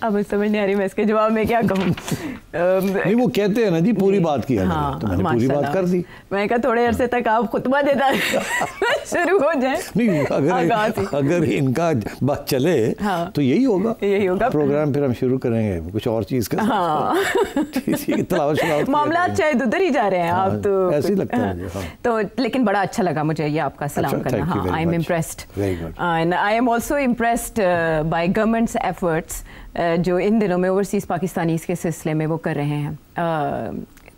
अब समझ नहीं आ रही मैं इसके जवाब में क्या कहूँ। नहीं वो कहते हैं ना जी पूरी बात किया। हाँ, तो मैंने पूरी बात कर दी। मैं कहा थोड़े अरसे तक आप खुतबा देता शुरू हो जाए। नहीं अगर इनका बात चले हाँ, तो यही होगा प्रोग्राम। फिर हम शुरू करेंगे कुछ और चीज का। हाँ। मामला शायद उधर ही जा रहे हैं आप तो ऐसे ही लगता है। तो लेकिन बड़ा अच्छा लगा मुझे ये आपका सलाम करना। हाँ, I am impressed and I am also impressed by governments efforts जो इन दिनों में ओवरसीज़ पाकिस्तानीज़ के सिलसिले में वो कर रहे हैं।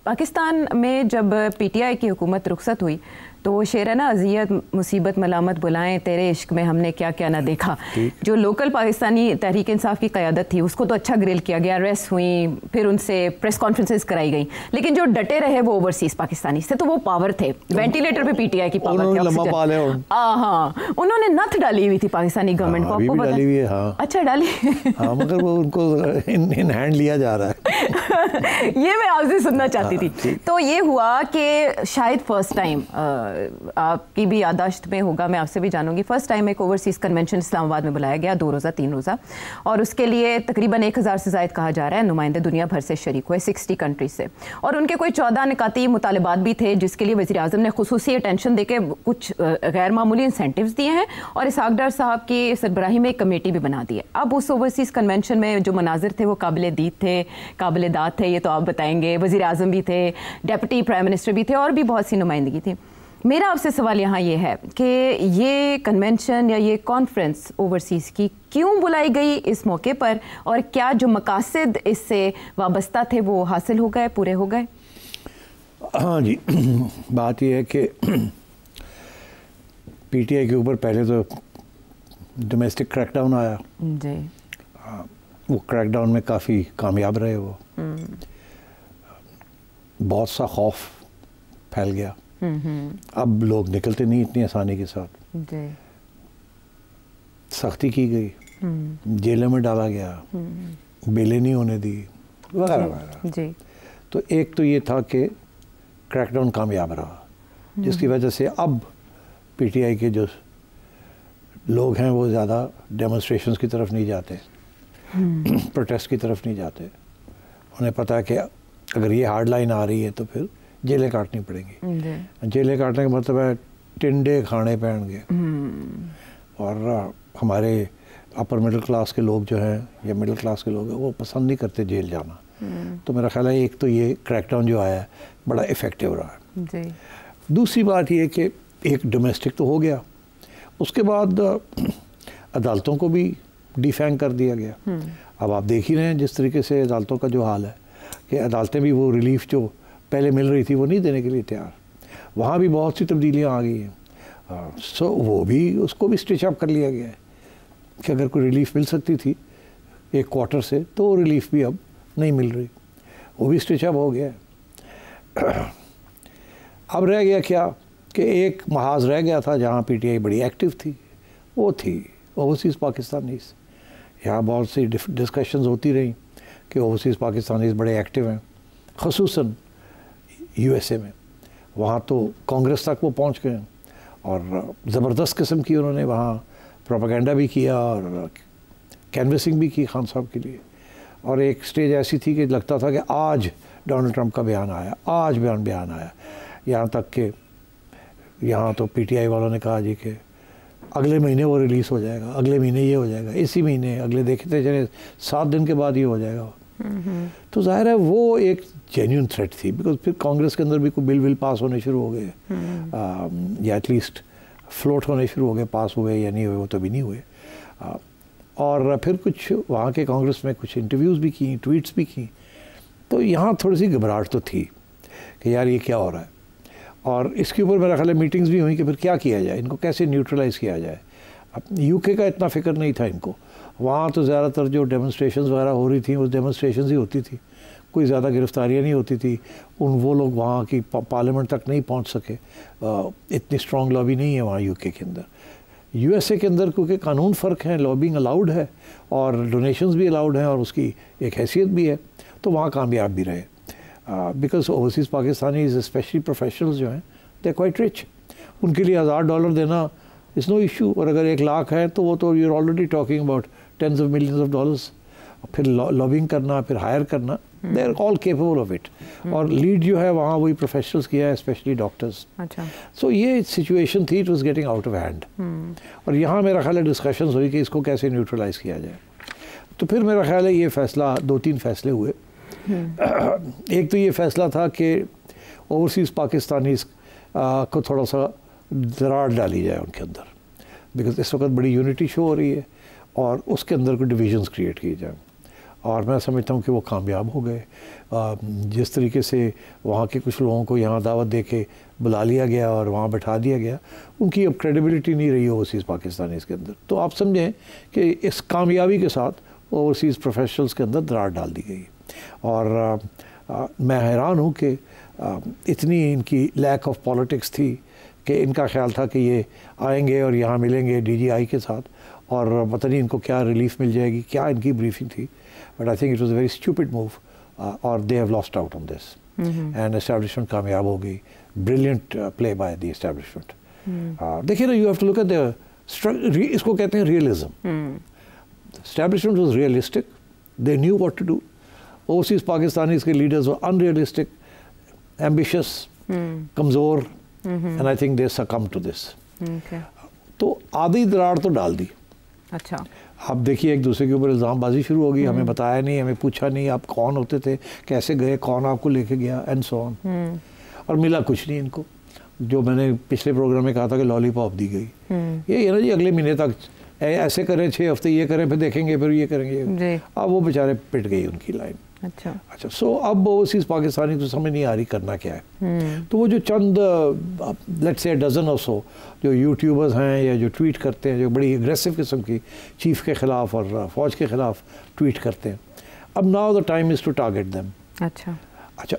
पाकिस्तान में जब पीटीआई की हुकूमत रुखसत हुई तो वो शेर है ना, अजियत मुसीबत मलामत बुलाएं तेरे इश्क में हमने क्या क्या ना देखा। जो लोकल पाकिस्तानी तहरीक इंसाफ की क़यादत थी उसको तो अच्छा ग्रिल किया गया, अरेस्ट हुई, फिर उनसे प्रेस कॉन्फ्रेंसेस कराई गई, लेकिन जो डटे रहे वो ओवरसीज़ पाकिस्तानी से। तो वो पावर थे, वेंटिलेटर पे पीटीआई की पावर थी। हाँ, उन्होंने नथ डाली हुई थी पाकिस्तानी गवर्नमेंट को। आपको डाली हुई है? हाँ। अच्छा डाली। हाँ, मगर वो उनको इन हैंड लिया जा रहा है। ये मैं आपसे सुनना चाहती थी। तो ये हुआ कि शायद फर्स्ट टाइम, आपकी भी यादाश्त में होगा, मैं आपसे भी जानूंगी, फर्स्ट टाइम एक ओवरसीज़ कन्वेंशन इस्लामाबाद में बुलाया गया, 2 रोज़ा 3 रोज़ा, और उसके लिए तकरीबन 1000 से ज़ायद कहा जा रहा है नुमाइंदे दुनिया भर से शरीक हुए, 60 कंट्रीज से, और उनके कोई 14 निकाती मुतालबात भी थे जिसके लिए वज़ीर आज़म ने खुसूसी अटेंशन देके कुछ गैर मामूली इंसेंटिव्स दिए हैं, और इसहाक डार साहब की सरबराही में एक कमेटी भी बना दी है। अब उस ओवरसीज़ कन्वेंशन में जो मनाजिर थे वो काबिल दीद थे, काबिल दाद थे, ये तो आप बताएंगे। वज़ीर आज़म भी थे, डेप्यूटी प्राइम मिनिस्टर भी थे, और भी बहुत सी नुमाइंदगी थी। मेरा आपसे सवाल यहाँ ये है कि ये कन्वेंशन या ये कॉन्फ्रेंस ओवरसीज़ की क्यों बुलाई गई इस मौके पर, और क्या जो मकासद इससे वाबस्ता थे वो हासिल हो गए, पूरे हो गए? हाँ जी, बात यह है कि पीटीआई के ऊपर पहले तो डोमेस्टिक क्रैकडाउन आया जी। वो क्रैकडाउन में काफ़ी कामयाब रहे वो। बहुत सा खौफ फैल गया। अब लोग निकलते नहीं इतनी आसानी के साथ। सख्ती की गई, जेलों में डाला गया, बेलें नहीं होने दी, वगैरह वगैरह। तो एक तो ये था कि क्रैकडाउन कामयाब रहा, जिसकी वजह से अब पीटीआई के जो लोग हैं वो ज़्यादा डेमोन्स्ट्रेशंस की तरफ नहीं जाते, प्रोटेस्ट की तरफ नहीं जाते। उन्हें पता है कि अगर ये हार्ड लाइन आ रही है तो फिर जेलें काटनी पड़ेंगी। जेलें काटने का मतलब है टिंडे खाने पैणगे। और हमारे अपर मिडिल क्लास के लोग जो हैं या मिडिल क्लास के लोग हैं वो पसंद नहीं करते जेल जाना। तो मेरा ख्याल है एक तो ये क्रैकडाउन जो आया है बड़ा इफ़ेक्टिव रहा है। दूसरी बात ये कि एक डोमेस्टिक तो हो गया, उसके बाद अदालतों को भी डिफैंग कर दिया गया। अब आप देख ही रहे हैं जिस तरीके से अदालतों का जो हाल है कि अदालतें भी वो रिलीफ जो पहले मिल रही थी वो नहीं देने के लिए तैयार। वहाँ भी बहुत सी तब्दीलियाँ आ गई हैं। सो वो भी उसको भी स्टिच अप कर लिया गया है कि अगर कोई रिलीफ मिल सकती थी एक क्वार्टर से तो वो रिलीफ भी अब नहीं मिल रही, वो भी स्टिच अप हो गया है। अब रह गया क्या कि एक महाज रह गया था जहाँ पीटीआई बड़ी एक्टिव थी, वो थी ओवरसीज़ पाकिस्तानीज़। यहाँ बहुत सी डिस्कशंस होती रही कि ओवरसीज़ पाकिस्तानीज़ बड़े एक्टिव हैं, ख़ुसूसन यूएसए में। वहाँ तो कांग्रेस तक वो पहुँच गए और ज़बरदस्त किस्म की उन्होंने वहाँ प्रोपेगेंडा भी किया और कैनवसिंग भी की खान साहब के लिए। और एक स्टेज ऐसी थी कि लगता था कि आज डोनाल्ड ट्रंप का बयान आया, आज बयान आया। यहाँ तक कि यहाँ तो पीटीआई वालों ने कहा जी कि अगले महीने वो रिलीज़ हो जाएगा, अगले महीने ये हो जाएगा, इसी महीने, अगले देखते चले 7 दिन के बाद ये हो जाएगा। तो जाहिर है वो एक जेन्युइन थ्रेट थी, बिकॉज फिर कांग्रेस के अंदर भी कोई बिल पास होने शुरू हो गए, या एटलीस्ट फ्लोट होने शुरू हो गए, पास हुए या नहीं हुए वो तो भी नहीं हुए। और फिर कुछ वहाँ के कांग्रेस में कुछ इंटरव्यूज़ भी की, ट्वीट्स भी की। तो यहाँ थोड़ी सी घबराहट तो थी कि यार ये क्या हो रहा है। और इसके ऊपर मेरा ख्याल है मीटिंग्स भी हुई कि फिर क्या किया जाए, इनको कैसे न्यूट्रलाइज़ किया जाए। अब यूके का इतना फ़िक्र नहीं था इनको, वहाँ तो ज़्यादातर जो डेमोन्स्ट्रेशंस वगैरह हो रही थी वो डेमोन्स्ट्रेशंस ही होती थी, कोई ज़्यादा गिरफ्तारियाँ नहीं होती थी। वो लोग वहाँ की पार्लियामेंट तक नहीं पहुँच सके, इतनी स्ट्रॉन्ग लॉबी नहीं है वहाँ यूके के अंदर। यूएसए के अंदर क्योंकि कानून फ़र्क है, लॉबिंग अलाउड है और डोनेशंस भी अलाउड हैं और उसकी एक हैसियत भी है, तो वहाँ कामयाब भी रहे। Because overseas Pakistani specially professionals जो हैं दे क्वाइट रिच, उनके लिए $1000 देना इट्स नो इशू। और अगर 1 लाख है तो वो तो you are already talking about tens of millions of dollars. फिर लॉबिंग करना, फिर हायर करना, they are all capable of it. और लीड जो है वहाँ वही प्रोफेशनल्स किया है, स्पेशली डॉक्टर्स। अच्छा। सो ये सिचुएशन थी, it was getting out of hand. और यहाँ मेरा ख्याल है डिस्कशंस हुई कि इसको कैसे न्यूट्रलाइज किया जाए। तो फिर मेरा ख्याल है ये फैसला, 2-3 फैसले हुए। एक तो ये फैसला था कि ओवरसीज़ पाकिस्तानीज़ को थोड़ा सा दरार डाली जाए उनके अंदर, बिकॉज इस वक्त बड़ी यूनिटी शो हो रही है और उसके अंदर कोई डिविजन्स क्रिएट किए जाए। और मैं समझता हूँ कि वो कामयाब हो गए। जिस तरीके से वहाँ के कुछ लोगों को यहाँ दावत दे के बुला लिया गया और वहाँ बैठा दिया गया, उनकी अब क्रेडिबिलिटी नहीं रही ओवरसीज़ पाकिस्तानीज़ के अंदर। तो आप समझें कि इस कामयाबी के साथ ओवरसीज़ प्रोफेशनल्स के अंदर दरार डाल दी गई। और मैं हैरान हूँ कि इतनी इनकी लैक ऑफ पॉलिटिक्स थी कि इनका ख्याल था कि ये आएंगे और यहाँ मिलेंगे DGI के साथ और पता नहीं इनको क्या रिलीफ मिल जाएगी, क्या इनकी ब्रीफिंग थी। But I think it was a very stupid move और they have lost out on this. And establishment कामयाब हो गई। Brilliant play by the establishment. देखिए ना, you have to look at the, इसको कहते हैं realism. Establishment was realistic, they knew what to do. Overseas Pakistanis के लीडर्स वर अनरियलिस्टिक, एम्बिशियस, कमज़ोर, and I think they succumb to this. तो आधी दरार तो डाल दी। अच्छा। आप देखिए एक दूसरे के ऊपर इल्ज़ामबाजी शुरू हो गई, हमें बताया नहीं, हमें पूछा नहीं, आप कौन होते थे, कैसे गए, कौन आपको लेके गया, एंड सो ऑन। और मिला कुछ नहीं इनको। जो मैंने पिछले प्रोग्राम में कहा था कि लॉलीपॉप दी गई, ये ना जी अगले महीने तक ऐसे करें, 6 हफ्ते ये करें, फिर देखेंगे, फिर ये करेंगे। अब वो बेचारे पिट गई उनकी लाइन। अच्छा। सो अब ओवरसीज़ पाकिस्तानी तो समझ नहीं आ रही करना क्या है। तो वो जो चंद लेट्स से डजन और सो जो यूट्यूबर्स हैं या जो ट्वीट करते हैं, जो बड़ी एग्रेसिव किस्म की चीफ के ख़िलाफ़ और फ़ौज के ख़िलाफ़ ट्वीट करते हैं, अब now the time is to target them. अच्छा,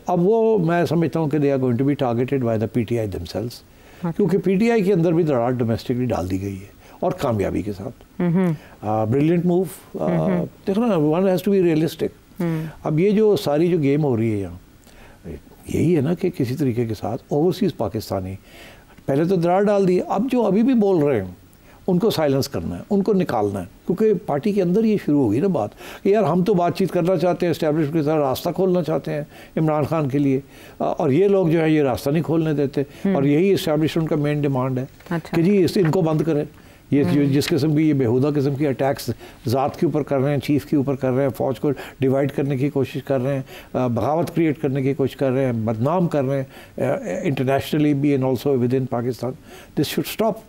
अब वो मैं समझता हूँ कि they are going to be targeted by the PTI themselves, क्योंकि PTI के अंदर भी दरार डोमेस्टिकली डाल दी गई है और कामयाबी के साथ। Brilliant move. देखो ना, one has to be realistic. अब ये जो सारी जो गेम हो रही है यहाँ, यही है ना कि किसी तरीके के साथ ओवरसीज़ पाकिस्तानी पहले तो दरार डाल दी, अब जो अभी भी बोल रहे हैं उनको साइलेंस करना है, उनको निकालना है। क्योंकि पार्टी के अंदर ये शुरू होगी ना बात कि यार हम तो बातचीत करना चाहते हैं, एस्टैब्लिशमेंट के साथ रास्ता खोलना चाहते हैं इमरान खान के लिए, और ये लोग जो है ये रास्ता नहीं खोलने देते। और यही एस्टैब्लिशमेंट का मेन डिमांड है कि जी इनको बंद करें। ये जिस किस्म की ये बेहुदा किस्म की अटैक्स ज़ात के ऊपर कर रहे हैं, चीफ के ऊपर कर रहे हैं, फ़ौज को डिवाइड करने की कोशिश कर रहे हैं, बगावत क्रिएट करने की कोशिश कर रहे हैं, बदनाम कर रहे हैं इंटरनेशनली भी and also with in Pakistan, this should stop.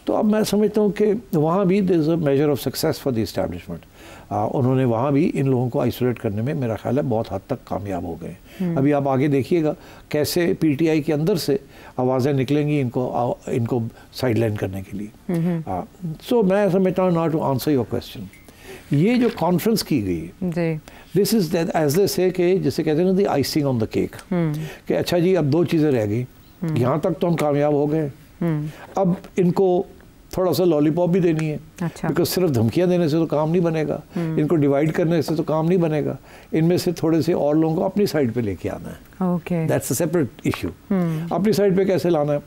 तो अब मैं समझता हूँ कि वहाँ भी there is a measure of success for the establishment. उन्होंने वहाँ भी इन लोगों को आइसोलेट करने में मेरा ख्याल है बहुत हद तक कामयाब हो गए। अभी आप आगे देखिएगा कैसे PTI के अंदर से आवाज़ें निकलेंगी इनको साइडलाइन करने के लिए। सो मैं समझता हूँ, not to answer your question, ये जो कॉन्फ्रेंस की गई, दिस इज़ एज दे से कि जिसे कहते हैं ना the icing on the cake, कि अच्छा जी अब 2 चीज़ें रह गई, यहाँ तक तो हम कामयाब हो गए, अब इनको थोड़ा सा लॉलीपॉप भी देनी है। अच्छा। बिकॉज सिर्फ धमकियां देने से तो काम नहीं बनेगा, इनको डिवाइड करने से तो काम नहीं बनेगा, इनमें से थोड़े से और लोगों को अपनी साइड पे लेके आना है। Okay, that's a separate issue. अपनी साइड पे कैसे लाना है?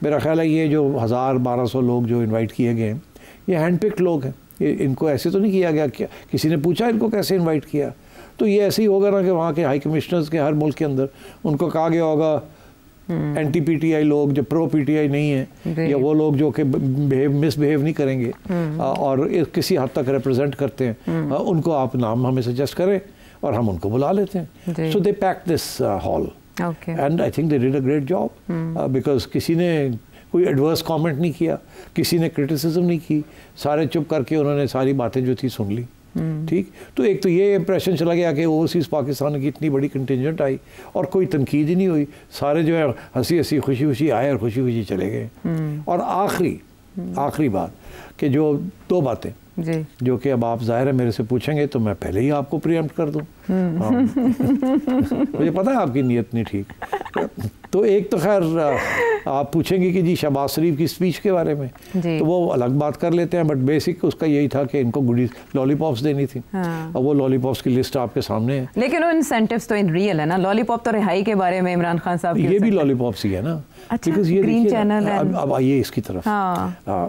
मेरा ख्याल है ये जो 1000-1200 लोग जो इन्वाइट किए गए हैं, ये हैंड पिक्ड लोग हैं। इनको ऐसे तो नहीं किया गया, क्या किसी ने पूछा इनको कैसे इन्वाइट किया? तो ये ऐसे ही होगा ना कि वहाँ के हाई कमिश्नर्स के हर मुल्क के अंदर उनको कहा गया होगा एंटी PTI लोग जो प्रो PTI नहीं है, या वो लोग जो कि मिसबिहेव नहीं करेंगे और किसी हद तक रिप्रेजेंट करते हैं, उनको आप नाम हमें सजेस्ट करें और हम उनको बुला लेते हैं। So they pack this hall and I think they did a great job, because किसी ने कोई एडवर्स कमेंट नहीं किया, किसी ने क्रिटिसिज्म नहीं की, सारे चुप करके उन्होंने सारी बातें जो थी सुन ली। ठीक, तो एक तो ये इंप्रेशन चला गया कि ओवरसीज़ पाकिस्तान की इतनी बड़ी कंटिजेंट आई और कोई तनकीद ही नहीं हुई, सारे जो है हंसी हंसी खुशी खुशी आए और खुशी खुशी चले गए। और आखिरी बात कि जो 2 बातें जो कि अब आप ज़ाहिर है मेरे से पूछेंगे तो मैं पहले ही आपको प्रीएम्प्ट कर दूं मुझे पता है आपकी नीयत नहीं ठीक। तो एक तो खैर आप पूछेंगे कि जी शहबाज शरीफ की स्पीच के बारे में, तो वो अलग बात कर लेते हैं, बट बेसिक उसका यही था कि इनको गुडी लॉलीपॉप्स देनी थी। और वो लॉलीपॉप्स की लिस्ट आपके सामने है। लेकिन वो इंसेंटिव्स तो इन रियल है ना, लॉलीपॉप तो रिहाई के बारे में इमरान खान साहब ये भी लॉलीपॉप्स ही है ना। अच्छा, ये ग्रीन चैनल है। अब आइए इसकी तरफ।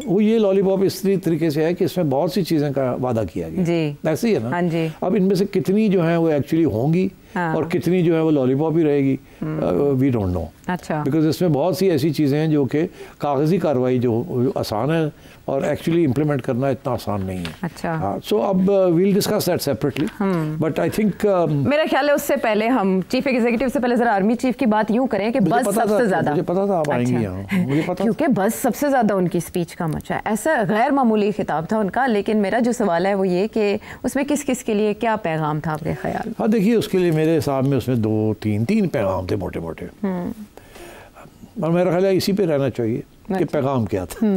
वो ये लॉलीपॉप इस तरीके से है कि इसमें बहुत सी चीज़ें का वादा किया गया, ऐसे ही है ना। हाँ जी। अब इनमें से कितनी जो है वो एक्चुअली होंगी और कितनी जो है वो लॉलीपॉप ही रहेगी, वी डोंट नो। अच्छा। बिकॉज इसमें बहुत सी ऐसी चीज़ें हैं जो कि कागजी कार्रवाई जो आसान है और एक्चुअली इम्प्लीमेंट करना इतना आसान नहीं है। अच्छा। सो अब we'll discuss that separately, but I think मेरा ख्याल है उससे पहले हम चीफ एग्जीक्यूटिव से पहले जरा आर्मी चीफ की बात यूं करें कि बस सबसे ज्यादा, मुझे पता था आप आएंगी यहाँ, मुझे पता, क्योंकि बस सबसे ज्यादा उनकी स्पीच का मचा, ऐसा गैर मामूली खिताब था उनका। लेकिन मेरा जो सवाल है वो ये कि उसमें किस किस के लिए क्या पैगाम था आपके ख्याल? हाँ देखिए, उसके लिए मेरे हिसाब में उसमें तीन पैगाम थे मोटे मोटे, और मेरा ख्याल है इसी पे रहना चाहिए कि पैगाम क्या था।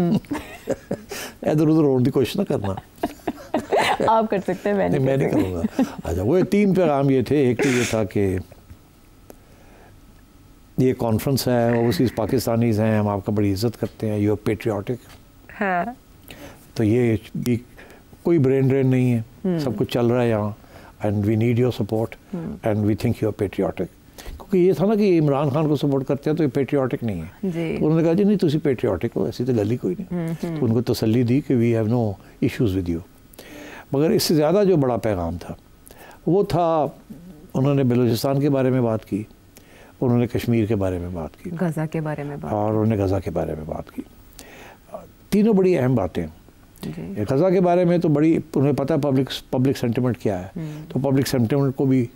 इधर उधर होने की कोशिश ना करना। आप कर सकते हैं, मैं नहीं करूँगा। अच्छा, वो 3 पैगाम ये थे। एक तो ये था कि ये कॉन्फ्रेंस है, ओवरसीज़ पाकिस्तानीज़ हैं, हम आपका बड़ी इज्जत करते हैं, यू आर पेट्रियाटिक। हाँ। तो ये भी कोई ब्रेन ड्रेन नहीं है, सब कुछ चल रहा है यहाँ, and we need your support and we think you are patriotic. क्योंकि ये था ना कि इमरान खान को सपोर्ट करते हैं तो ये पेट्रियाटिक नहीं है। तो उन्होंने कहा जी नहीं, तुसी पेट्रियाटिक हो, ऐसी तो गल ही कोई नहीं। तो उनको तसल्ली दी कि we have no issues with you. मगर इससे ज़्यादा जो बड़ा पैगाम था वो था, उन्होंने बलूचिस्तान के बारे में बात की, उन्होंने कश्मीर के बारे में बात की, गज़ा के बारे में बात, और उन्होंने गज़ा के बारे में बात की। तीनों बड़ी अहम बातें। गज़ा के बारे में तो बड़ी उन्हें पता है पब्लिक सेंटिमेंट क्या है, तो पब्लिक सेंटिमेंट को भी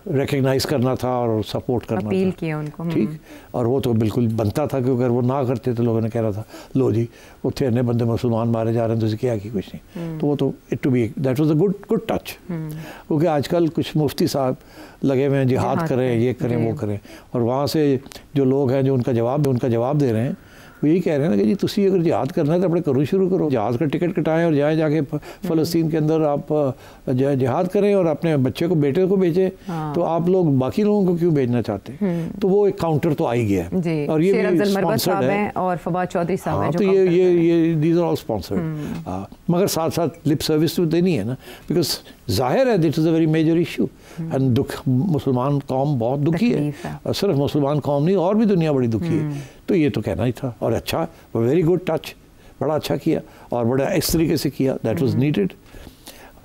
रिकग्नाइज करना था और सपोर्ट करना, अपील किया उनको। ठीक, और वो तो बिल्कुल बनता था, क्योंकि अगर वो ना करते तो लोगों ने कह रहा था लो जी उत्थे इन्ने बंदे मुसलमान मारे जा रहे हैं, तो क्या की कुछ नहीं। तो वो तो it to be that was a good touch. क्योंकि आजकल कुछ मुफ्ती साहब लगे हुए हैं जिहाद करें, ये करें, वो करें, और वहाँ से जो लोग हैं जो उनका जवाब दे रहे हैं, वो यही कह रहे हैं ना कि जी तुसी अगर जिहाद करना है तो अपने करो, शुरू करो, जहाज़ का टिकट कटाएं और जाके फ़लस्तीन के अंदर आप जिहाद करें और अपने बच्चे को, बेटे को भेजें। तो आप लोग बाकी लोगों को क्यों भेजना चाहते हैं? तो वो एक काउंटर तो आ ही गया है, और ये भी स्पॉन्सर्ड है, और फवाद चौधरी साहब हैं, तो ये दीज आर ऑल स्पॉन्सर्ड। मगर साथ साथ लिप सर्विस तो देनी है ना, बिकॉज जाहिर है that is a very major issue, and दुख, मुसलमान कौम बहुत दुखी है, और सिर्फ मुसलमान कौम नहीं, और भी दुनिया बड़ी दुखी है। तो ये तो कहना ही था, और अच्छा, वेरी गुड टच, बड़ा अच्छा किया और बड़ा इस तरीके से किया, दैट वाज नीडेड।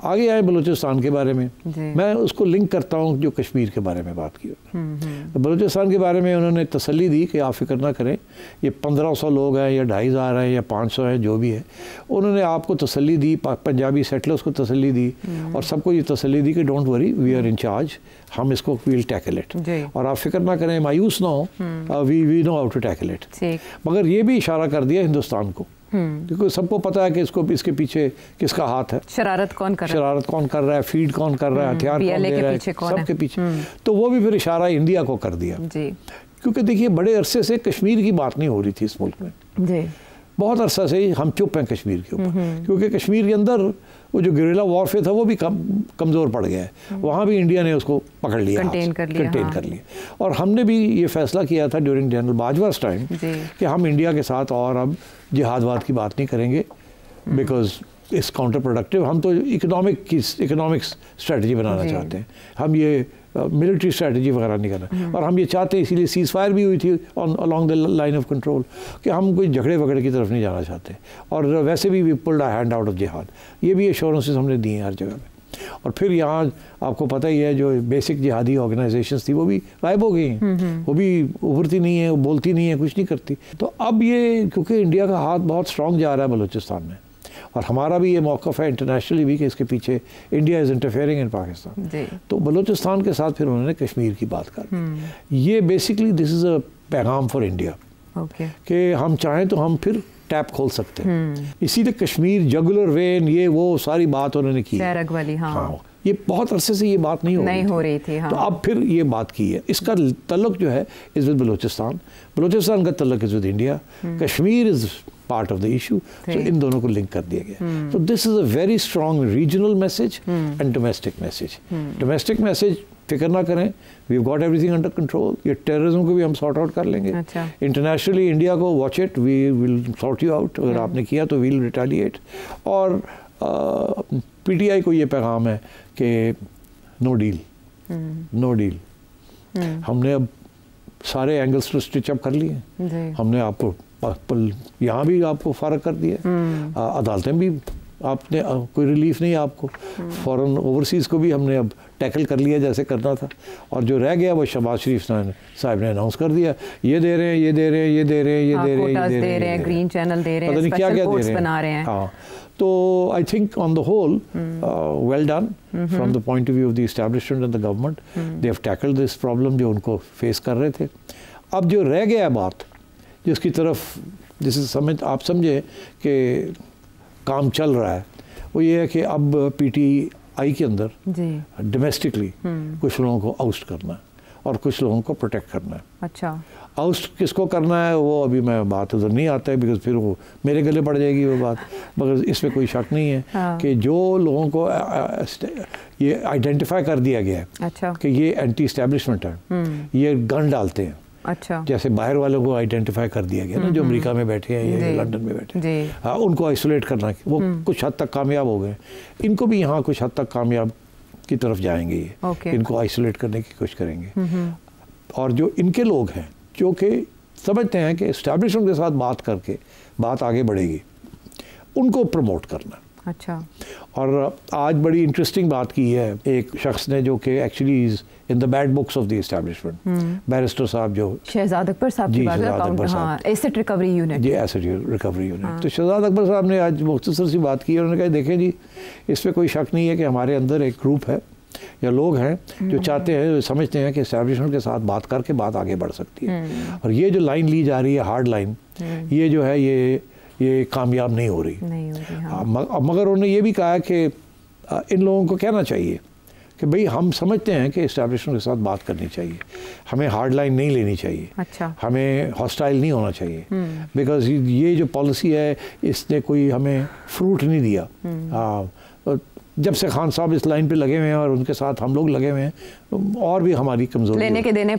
आगे आए बलूचिस्तान के बारे में, मैं उसको लिंक करता हूँ जो कश्मीर के बारे में बात की। तो बलूचिस्तान के बारे में उन्होंने तसल्ली दी कि आप फिक्र ना करें, ये 1500 लोग हैं या 2500 हैं या 500 हैं, जो भी है, उन्होंने आपको तसल्ली दी, पंजाबी सेटलर्स को तसल्ली दी, और सबको ये तसल्ली दी कि don't worry, we are in charge, हम इसको वील टैकल इट, और आप फिक्र ना करें, मायूस ना हो, we know how to tackle it. मगर ये भी इशारा कर दिया हिंदुस्तान को, क्योंकि सबको पता है कि इसके पीछे किसका हाथ है, शरारत कौन कर रहा है, फीड कौन कर रहा है, हथियार कौन दे रहा है, सबके पीछे। तो वो भी फिर इशारा इंडिया को कर दिया, क्योंकि देखिए बड़े अरसे से कश्मीर की बात नहीं हो रही थी इस मुल्क में, बहुत अरसा से ही हम चुप हैं कश्मीर के ऊपर, क्योंकि कश्मीर के अंदर वो जो गेरिला वॉरफेयर था वो भी कमज़ोर पड़ गया है, वहाँ भी इंडिया ने उसको पकड़ लिया, कंटेन कर लिया। और हमने भी ये फैसला किया था ड्यूरिंग जनरल बाजवा's टाइम कि हम इंडिया के साथ और अब जिहादवाद की बात नहीं करेंगे, बिकॉज इट्स काउंटर प्रोडक्टिव। हम तो इकोनॉमिक स्ट्रेटजी बनाना चाहते हैं, हम ये मिलिट्री स्ट्रेटजी वगैरह नहीं करना, और हम ये चाहते हैं, इसीलिए सीज़ फायर भी हुई थी along the line of control, कि हम कोई झगड़े वगड़े की तरफ नहीं जाना चाहते, और वैसे भी we pulled a hand out of जिहाद, ये भी एश्योरेंसेस हमने दिए हैं हर जगह पे। और फिर यहाँ आपको पता ही है, जो बेसिक जिहादी ऑर्गेनाइजेशंस थी वो भी गायब हो गई हैं, वो भी उभरती नहीं है, वो बोलती नहीं है, कुछ नहीं करती। तो अब ये, क्योंकि इंडिया का हाथ बहुत स्ट्रॉन्ग जा रहा है बलूचिस्तान में, और हमारा भी ये मौक़िफ़ है इंटरनेशनली भी कि इसके पीछे India is interfering in Pakistan, तो बलूचिस्तान के साथ फिर उन्होंने कश्मीर की बात कर। ये बेसिकली दिस इज़ अ पैगाम फॉर इंडिया, कि हम चाहें तो हम फिर टैप खोल सकते हैं, इसीलिए कश्मीर जगुलर वेन, ये वो सारी बात उन्होंने की, हाँ, ये बहुत अरसे से ये बात नहीं हो रही थी। हाँ। तो अब फिर ये बात की है, इसका तल्लुक जो है इज़ विद बलूचिस्तान, बलूचिस्तान का तल्लुक is with India, Kashmir is part of the issue, तो इन दोनों को लिंक कर दिया गया। तो this is a very strong regional message and domestic message. Domestic message, फिक्र ना करें, we have got everything under control, ये टेररिज्म को भी हम सॉर्ट आउट कर लेंगे। अच्छा। इंटरनेशनली इंडिया को watch it, we will sort you out, अगर आपने किया तो वील रिटेलिएट। और पीटीआई को ये पैगाम है कि नो डील, नो डील। हमने अब सारे एंगल्स तो स्टिच अप कर लिए, हमने आपको यहाँ भी आपको फ़र्क कर दिया, अदालतें भी आपने कोई रिलीफ नहीं आपको, फॉरेन ओवरसीज़ को भी हमने अब टैकल कर लिया जैसे करना था। और जो रह गया वो शहबाज शरीफ साहब ने अनाउंस कर दिया, ये दे रहे हैं, ये दे रहे हैं, ये दे रहे हैं, ये दे रहे हैं, ये दे रहे हैं, ग्रीन चैनल दे रहे हैं, क्या क्या दे रहे हैं। हाँ, तो I think on the whole well done from the point of view of the establishment and the government, they have tackled this problem जो उनको फेस कर रहे थे। अब जो रह गया बात जिसकी तरफ जिसे आप समझे कि काम चल रहा है, वो ये है कि अब पीटीआई के अंदर डोमेस्टिकली कुछ लोगों को आउस्ट करना है और कुछ लोगों को प्रोटेक्ट करना है। अच्छा, आउस्ट किसको करना है वो अभी मैं बात उधर नहीं आता है, बिकॉज फिर वो मेरे गले पड़ जाएगी वो बात, मगर इसमें कोई शक नहीं है कि जो लोगों को ये आइडेंटिफाई कर दिया गया है, अच्छा, कि ये एंटी एस्टैब्लिशमेंट है, ये गन डालते हैं। अच्छा, जैसे बाहर वालों को आइडेंटिफाई कर दिया गया ना, जो अमेरिका में बैठे हैं या लंदन में बैठे हैं, हाँ, उनको आइसोलेट करना, वो कुछ हद तक कामयाब हो गए। इनको भी यहाँ कुछ हद तक कामयाब की तरफ जाएंगे, ये इनको आइसोलेट करने की कोशिश करेंगे। और जो इनके लोग हैं जो कि समझते हैं कि एस्टैब्लिशमेंट के साथ बात करके बात आगे बढ़ेगी, उनको प्रमोट करना। अच्छा, और आज बड़ी इंटरेस्टिंग बात की है एक शख्स ने जो कि actually is in the bad books of the establishment, barrister साहब जो शहजाद अकबर साहब की बात है, एसेट रिकवरी यूनिट, जी एसेट रिकवरी यूनिट। तो शहजाद अकबर साहब ने आज मुख्तसर सी बात की, उन्होंने कहा देखें जी, इसमें कोई शक नहीं है कि हमारे अंदर एक ग्रुप है या लोग हैं जो चाहते हैं, समझते हैं कि एस्टैब्लिशमेंट के साथ बात करके बात आगे बढ़ सकती है, और ये जो लाइन ली जा रही है हार्ड लाइन, ये जो है ये कामयाब नहीं हो रही। हाँ। मगर उन्होंने ये भी कहा कि इन लोगों को कहना चाहिए कि भाई हम समझते हैं कि एस्टैब्लिशमेंट के साथ बात करनी चाहिए, हमें हार्ड लाइन नहीं लेनी चाहिए। अच्छा, हमें हॉस्टाइल नहीं होना चाहिए, बिकॉज ये जो पॉलिसी है इसने कोई हमें फ्रूट नहीं दिया। जब से खान साहब इस लाइन पे लगे हुए हैं और उनके साथ हम लोग लगे हुए हैं, और भी हमारी कमजोरी लेने के देने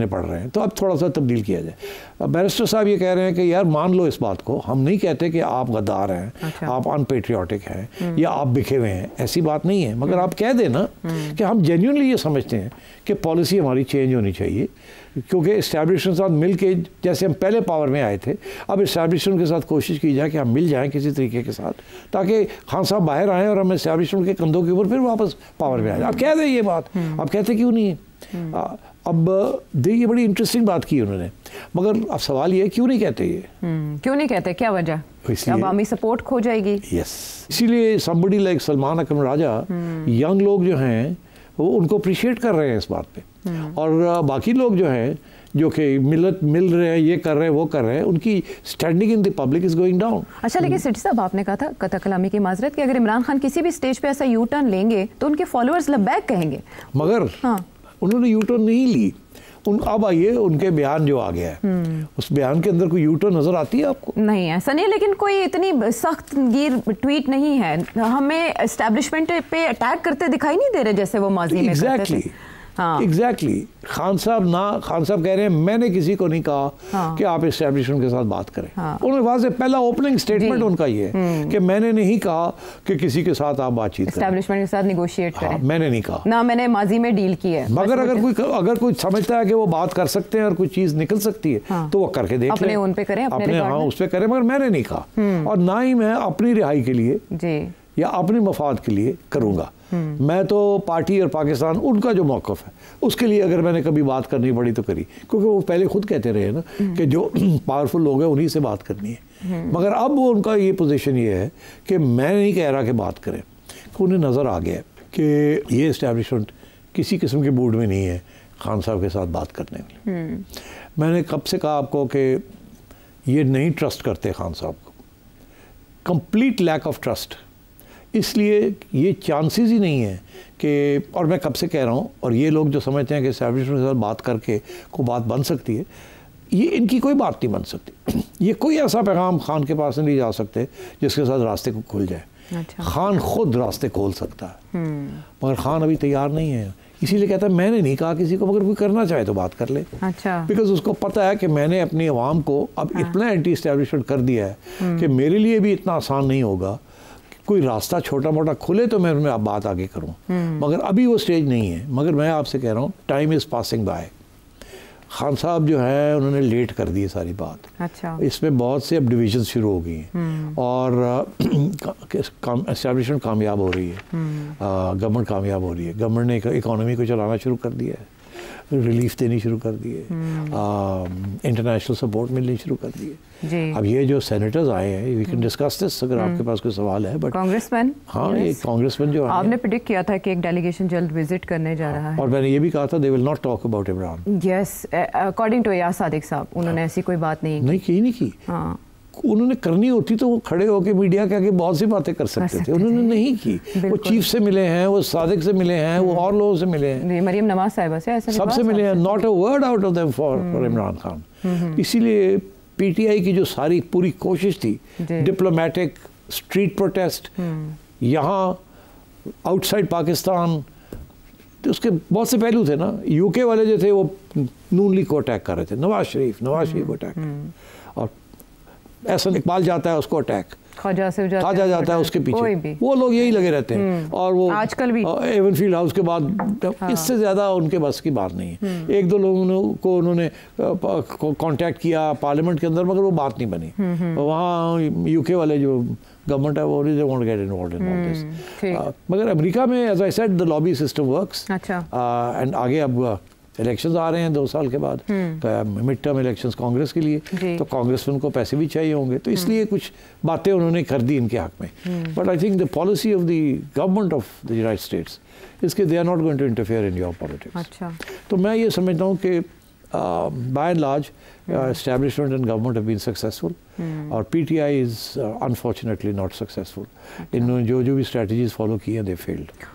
पड़ रहे हैं, तो अब थोड़ा सा तब्दील किया जाए। बैरिस्टर साहब ये कह रहे हैं कि यार मान लो इस बात को, हम नहीं कहते कि आप गद्दार हैं, अच्छा, आप अनपेट्रियोटिक हैं या आप बिखे हुए हैं, ऐसी बात नहीं है, मगर आप कह देना कि हम जेन्युइनली ये समझते हैं कि पॉलिसी हमारी चेंज होनी चाहिए, क्योंकि इस्टेब्लिशमेंट के साथ मिल के, जैसे हम पहले पावर में आए थे, अब इस्टेब्लिशमेंट के साथ कोशिश की जाए कि हम मिल जाएं किसी तरीके के साथ, ताकि खान साहब बाहर आएँ और हम इस्टेब्लिशमेंट के कंधों के ऊपर फिर वापस पावर में आए। आप कह दें ये बात, आप कहते क्यों नहीं है? अब ये बड़ी इंटरेस्टिंग बात की उन्होंने, मगर अब सवाल ये क्यों नहीं कहते, ये क्यों नहीं कहते, क्या वजह? अवामी सपोर्ट खो जाएगी। यस, इसीलिए somebody like सलमान अकरम राजा, यंग लोग जो हैं वो उनको अप्रिशिएट कर रहे हैं इस बात पे, और बाकी लोग जो हैं जो कि मिल रहे हैं, ये कर रहे हैं, वो कर रहे हैं, उनकी standing in the public is going down. अच्छा, लेकिन सिटी साहब आपने कहा था कथा कलामी की माजरत कि अगर इमरान खान किसी भी स्टेज पे ऐसा यू टर्न लेंगे तो उनके फॉलोअर्स लबैक कहेंगे, मगर हाँ, उन्होंने यू टर्न नहीं ली। अब आइए उनके बयान जो आ गया है, उस बयान के अंदर कोई यू टर्न नजर आती है आपको? नहीं, ऐसा नहीं, लेकिन कोई इतनी सख्त गिर ट्वीट नहीं है, हमें एस्टैब्लिशमेंट पे अटैक करते दिखाई नहीं दे रहे जैसे वो माजी में करते थे। हाँ, एग्जैक्टली। खान साहब कह रहे हैं मैंने किसी को नहीं कहा कि आप एस्टैब्लिशमेंट के साथ बात करें। उन्होंने वहां से पहला ओपनिंग स्टेटमेंट उनका ये है कि मैंने नहीं कहा कि किसी के साथ आप बातचीत करें, एस्टैब्लिशमेंट के साथ निगोशिएट करें। मैंने नहीं कहा ना, मैंने माजी में डील की है। मगर अगर कोई समझता है कि वो बात कर सकते हैं और कोई चीज निकल सकती है तो वो करके देख अपने उन पे करें, अपने हाँ उस पे करें, मगर मैंने नहीं कहा, और ना ही मैं अपनी रिहाई के लिए या अपने मफाद के लिए करूंगा। मैं तो पार्टी और पाकिस्तान, उनका जो मौक़िफ़ है उसके लिए अगर मैंने कभी बात करनी पड़ी तो करी, क्योंकि वो पहले खुद कहते रहे ना कि जो पावरफुल लोग हैं उन्हीं से बात करनी है। मगर अब वो उनका ये पोजीशन ये है कि मैं नहीं कह रहा कि बात करें, कि उन्हें नज़र आ गया कि ये इस्टेब्लिशमेंट किसी किस्म के मूड में नहीं है खान साहब के साथ बात करने में। मैंने कब से कहा आपको कि ये नहीं ट्रस्ट करते खान साहब को, कंप्लीट लैक ऑफ ट्रस्ट, इसलिए ये चांसेस ही नहीं है कि, और मैं कब से कह रहा हूँ, और ये लोग जो समझते हैं कि एस्टैब्लिशमेंट के साथ बात करके को बात बन सकती है, ये इनकी कोई बात नहीं बन सकती। ये कोई ऐसा पैगाम खान के पास नहीं जा सकते जिसके साथ रास्ते को खुल जाए। अच्छा। खान खुद रास्ते खोल सकता है, मगर खान अभी तैयार नहीं है। इसीलिए कहता है मैंने नहीं कहा किसी को, मगर कोई करना चाहे तो बात कर ले। अच्छा। बिकॉज उसको पता है कि मैंने अपनी आवाम को अब इतना एंटी एस्टेब्लिशमेंट कर दिया है कि मेरे लिए भी इतना आसान नहीं होगा। कोई रास्ता छोटा मोटा खुले तो मैं उनमें बात आगे करूं, मगर अभी वो स्टेज नहीं है। मगर मैं आपसे कह रहा हूँ time is passing by. Khan साहब जो है उन्होंने लेट कर दी सारी बात। अच्छा। इसमें बहुत से अब डिवीजन शुरू हो गई हैं और एस्टेब्लिशमेंट कामयाब हो रही है, गवर्नमेंट कामयाब हो रही है। गवर्नमेंट ने इकोनॉमी को चलाना शुरू कर दिया है, रिलीफ देनी शुरू कर दी है, इंटरनेशनल सपोर्ट मिलनी शुरू कर दी है। अब ये जो सेनेटर्स आए हैं, वी कैन डिस्कस दिस अगर आपके पास कोई सवाल है। बट कांग्रेसमैन, हाँ, ये कांग्रेसमैन जो आपने प्रेडिक्ट किया था कि एक डेलीगेशन जल्द विजिट करने जा रहा है, और मैंने ये भी कहा था they will not talk about Imran. Yes, according to यार सादिक साहब, उन्होंने ऐसी कोई बात नहीं की। हाँ, उन्होंने करनी होती तो वो खड़े होकर मीडिया के आगे बहुत सी बातें कर सकते थे, उन्होंने नहीं की। वो चीफ से मिले हैं, वो सादिक से मिले हैं, वो और लोगों से मिले हैं, मरियम नवाज साहिबा से, ऐसे सबसे मिले हैं। Not a word out of them for Imran Khan. इसीलिए पीटीआई की जो सारी पूरी कोशिश थी, डिप्लोमेटिक, स्ट्रीट प्रोटेस्ट, यहाँ आउटसाइड पाकिस्तान, तो उसके बहुत से पहलू थे ना। यूके वाले जो थे वो नून लीग को अटैक कर रहे थे, नवाज शरीफ को अटैक, और एहसन इकबाल जाता है उसको अटैक, ख्वाजा जाता है उसके पीछे, वो लोग यही लगे रहते हैं। और वो आजकल भी एवन फील्ड हाउस के बाद इससे ज़्यादा उनके बस की बात नहीं है। एक दो लोगों को उन्होंने कांटेक्ट किया पार्लियामेंट के अंदर, मगर वो बात नहीं बनी। वहाँ यूके वाले जो गवर्नमेंट है वो they want to get involved in all this. मगर अमेरिका में as I said the lobby system works. And आगे अब इलेक्शंस आ रहे हैं 2 साल के बाद, मिड टर्म इलेक्शंस कांग्रेस के लिए, तो कांग्रेस में उनको पैसे भी चाहिए होंगे, तो इसलिए कुछ बातें उन्होंने कर दी इनके हक में। But I think the policy of the government of the United States is के they are not going to interfere in your politics. अच्छा। तो मैं ये समझता हूँ कि by and large establishment and government have been successful, और PTI is unfortunately not successful. इन्होंने जो भी strategies follow की हैं they failed.